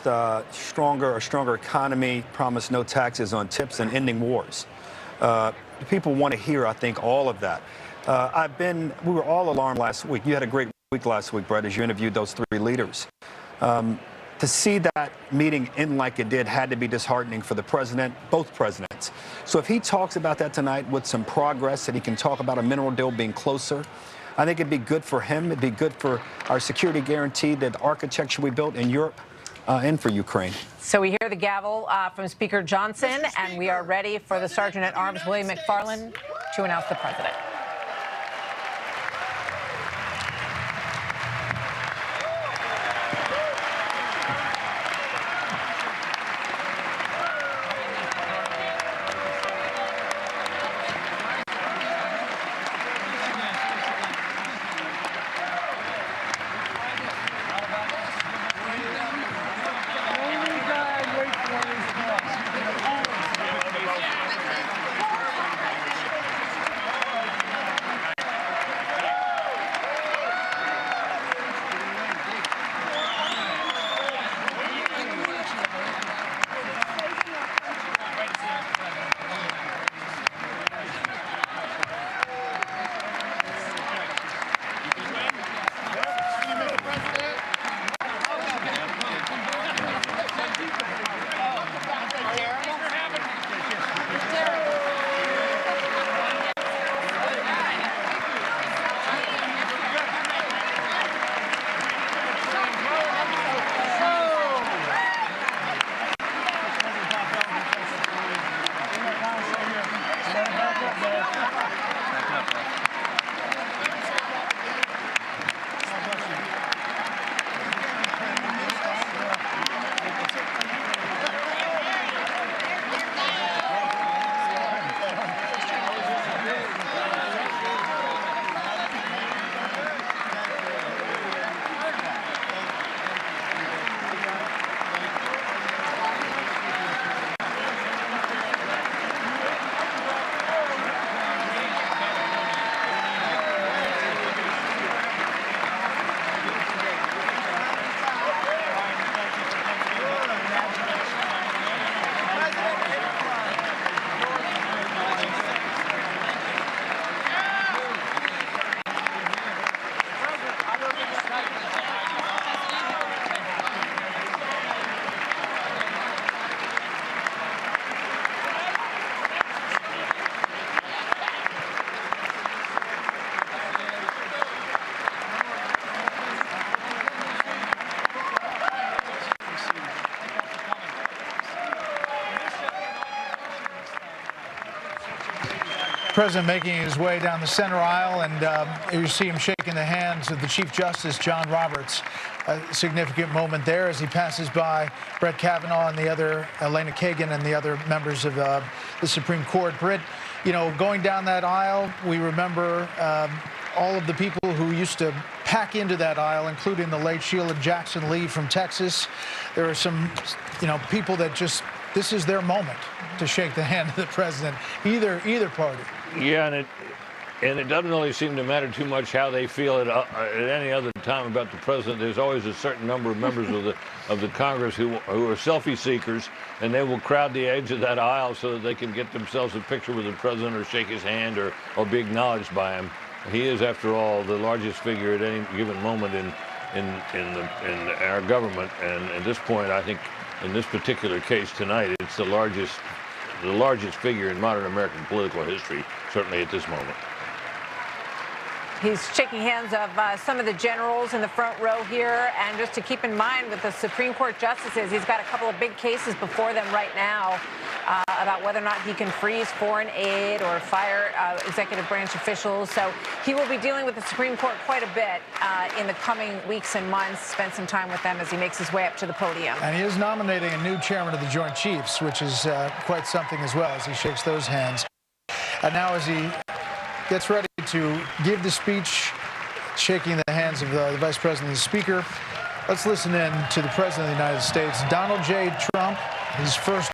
promised a stronger economy, promised no taxes on tips and ending wars. People want to hear, I think, all of that. We were all alarmed last week. You had a great week last week, Brett, as you interviewed those three leaders. To see that meeting end like it did had to be disheartening for the president, both presidents. So if he talks about that tonight with some progress, that he can talk about a mineral deal being closer, I think it'd be good for him. It'd be good for our security guarantee, that architecture we built in Europe and for Ukraine. So we hear the gavel from Speaker Johnson, and we are ready for the Sergeant at Arms, William McFarland, to announce the president. President making his way down the center aisle, and you see him shaking the hands of the Chief Justice, John Roberts. A significant moment there as he passes by Brett Kavanaugh and the other, Elena Kagan and the other members of the Supreme Court. Britt, you know, going down that aisle, we remember all of the people who used to pack into that aisle, including the late Sheila Jackson Lee from Texas. There are some, people that just, this is their moment to shake the hand of the president, either party. Yeah, and it doesn't really seem to matter too much how they feel at any other time about the president. There's always a certain number of members of the Congress who are selfie seekers, and they will crowd the edge of that aisle so that they can get themselves a picture with the president or shake his hand or be acknowledged by him. He is, after all, the largest figure at any given moment in our government, and at this point, I think, in this particular case tonight, it's the largest figure in modern American political history, certainly at this moment. He's shaking hands of some of the generals in the front row here. And just to keep in mind with the Supreme Court justices, he's got a couple of big cases before them right now about whether or not he can freeze foreign aid or fire executive branch officials. So he will be dealing with the Supreme Court quite a bit in the coming weeks and months. Spend some time with them as he makes his way up to the podium. And he is nominating a new chairman of the Joint Chiefs, which is quite something as well, as he shakes those hands. And now as he gets ready to give the speech, shaking the hands of the Vice President and the Speaker, let's listen in to the President of the United States, Donald J. Trump, his first